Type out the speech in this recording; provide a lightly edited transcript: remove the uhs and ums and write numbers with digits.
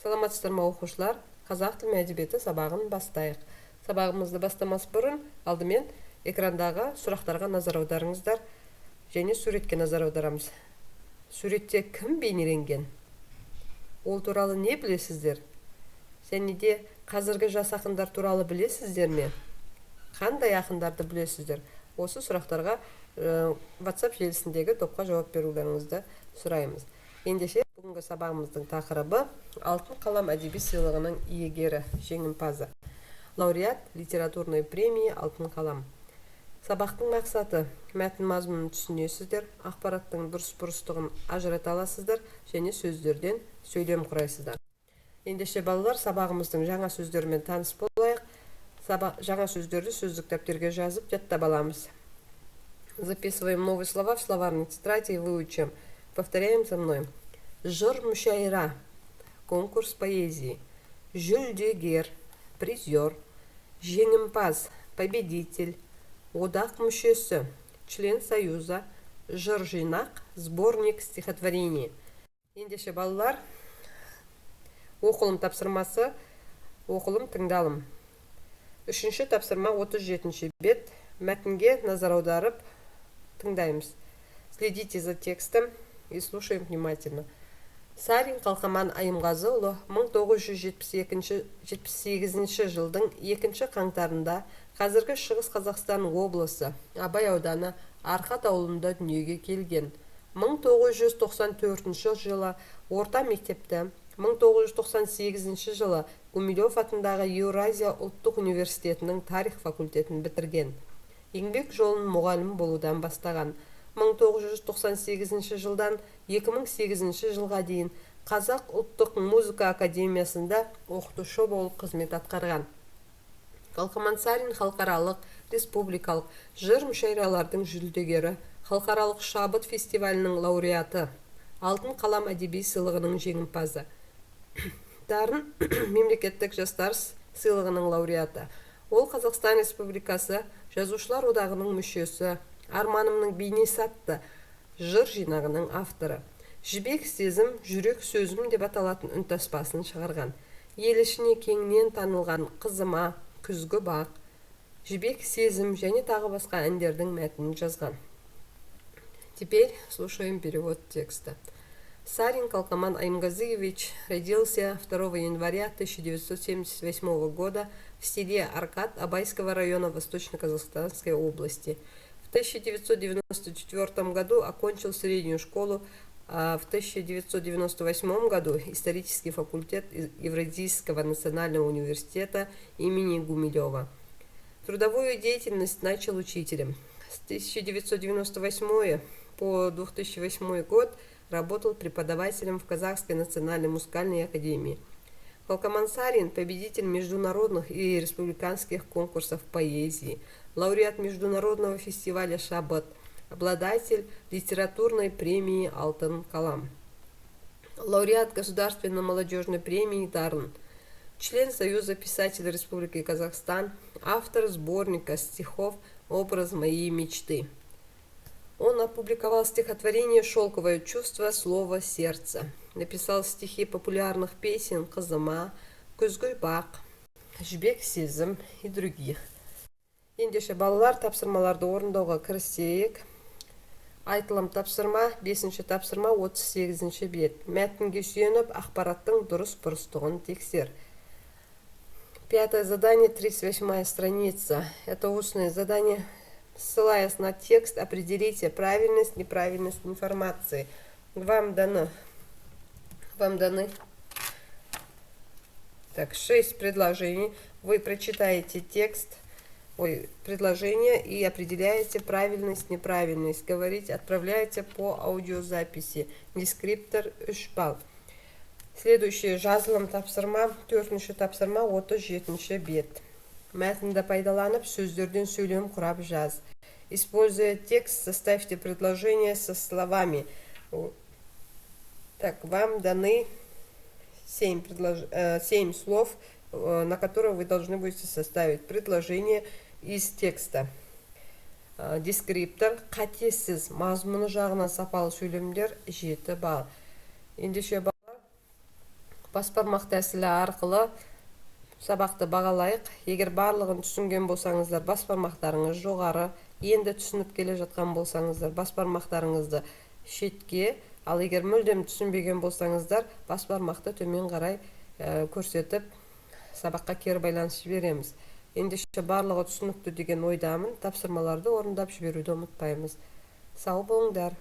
Саламатсыздар ма оқушылар? Қазақ тілі мен әдебиеті сабағын бастайық. Сабағымызды бастамас бұрын алдымен экрандағы сұрақтарға назар аударыңыздар және суретке назар аударамыз. Суретте кім бейнеленген? Ол туралы не білесіздер? Және де қазіргі жас ақындар туралы білесіздер ме? Қандай ақындарды білесіздер? Осы сұрақтарға WhatsApp желісіндегі топқа жауап берулеріңізді сұраймыз. Ендеше бүгінгі сабағымыздың тақырыбы Алтын қалам әдеби сыйлығының иегері, жеңімпазы. Лауреат литературной премии Алтын қалам. Сабақтың мақсаты: мәтін мазмұнын түсінесіздер, ақпараттың дұрыс-бұрыстығын ажырата аласыздар және сөздерден сөйлем құрайсыздар. Ендеше балалар, сабағымыздың жаңа сөздерімен таныс болайық. Жаңа сөздерді сөздік дәптерге жазып жаттап аламыз. Записываем новые слова в словарной тетради и выучим. Повторяем за мной. Жыр мүшайра, конкурс поэзии. Жүлдегер, призер. Жеңімпаз, победитель. Одақ мүшесі, член союза. Жыр жинақ, сборник стихотворений. Ендеше балалар, оқылым тапсырмасы, оқылым тыңдалым. Үшінші тапсырма 37 бет. Мәтінге назар аударып тыңдаймыз. Следите за текстом и слушаем внимательно. Сарин Қалқаман Айымғазыұлы 1978 жылдың 2 қаңтарында қазіргі Шығыс Қазақстан облысы Абай ауданы Арқат ауылында дүниеге келген. 1994 жылы орта мектепті, 1998 жылы Гумилев атындағы Еуразия ұлттық университетінің тарих факультетін бітірген. Еңбек жолын мұғалім болудан бастаған. 1998 жылдан 2008 жылға дейін Қазақ ұлттық музыка академиясында оқытушы болып қызмет атқарған. Қалқаман Сарин халықаралық, республикалық жыр мүшайралардың жүлдегері, халықаралық шабыт фестивалінің лауреаты, Алтын қалам әдеби сыйлығының жеңімпазы. Дарын мемлекеттік жастар сыйлығының лауреаты. Ол Қазақстан Республикасы Жазушылар одағының мүшесі, Арманымның бейнесі атты жыр жинағының авторы. Жібек сезім, жүрек сөзім деп аталатын үнтаспасын шығарған. Ел ішіне кеңінен танылған Қызыма, Күзгі бақ, Жібек сезім және тағы басқа әндердің мәтінін жазған. Теперь слушаем перевод текста. Сарин Қалқаман Айымғазыевич родился 2 января 1978 года в селе Аркат Абайского района Восточно-Казахстанской области. В 1994 году окончил среднюю школу, а в 1998 году исторический факультет Евразийского национального университета имени Гумилева. Трудовую деятельность начал учителем. С 1998 по 2008 год работал преподавателем в Казахской национальной музыкальной академии. Қалқаман Сарин – победитель международных и республиканских конкурсов поэзии, лауреат международного фестиваля «Шабыт», обладатель литературной премии «Алтын қалам», лауреат Государственной молодежной премии «Дарын», член Союза писателей Республики Казахстан, автор сборника стихов «Образ моей мечты». Он опубликовал стихотворение «Шелковое чувство, слово, сердце». Написал стихи популярных песен «Қызыма», «Күзгі бақ», «Жібек сезім» и других. Ендеше балалар, тапсырмаларды орындауға кірісейік. Айтылым тапсырма, 5-ші тапсырма 38-ші бет. Мәтінге сүйеніп, ақпараттың дұрыс-бұрыстығын тексер. 5-е задание, 38-я страница. Это устное задание. Ссылаясь на текст, определите правильность, неправильность информации. Вам даны 6 предложений. Вы прочитаете предложение и определяете правильность, неправильность. Говорить отправляете по аудиозаписи. Дескриптор 3 балл. Следующее жазылым тапсырма, 4-ші тапсырма 37-ші бет. Мәтінді пайдаланып, сөздерден сөйлем құрап жаз. Используя текст, составьте предложение со словами. Так, вам даны 7 слов, на которые вы должны будете составить предложение из текста. Дескриптор, қатесіз, мазмұны жағынан сапалы сөйлемдер 7 балл. Ендеше балалар, бас бармак тәсілі арқылы сабақты бағалайық. Егер барлығын түсінген болсаңыздар, бас бармақтарыңыз жоғары, енді түсініп келе жатқан болсаңыздар, бас бармақтарыңызды шетке, ал егер мүлдем түсінбеген болсаңыздар, бас бармақты төмен қарай көрсетіп, сабаққа кері байланыс жібереміз. Ендеше барлығы түсінікті деген ойдамын. Тапсырмаларды орындап жіберуді ұмытпаймыз. Сау болыңдар.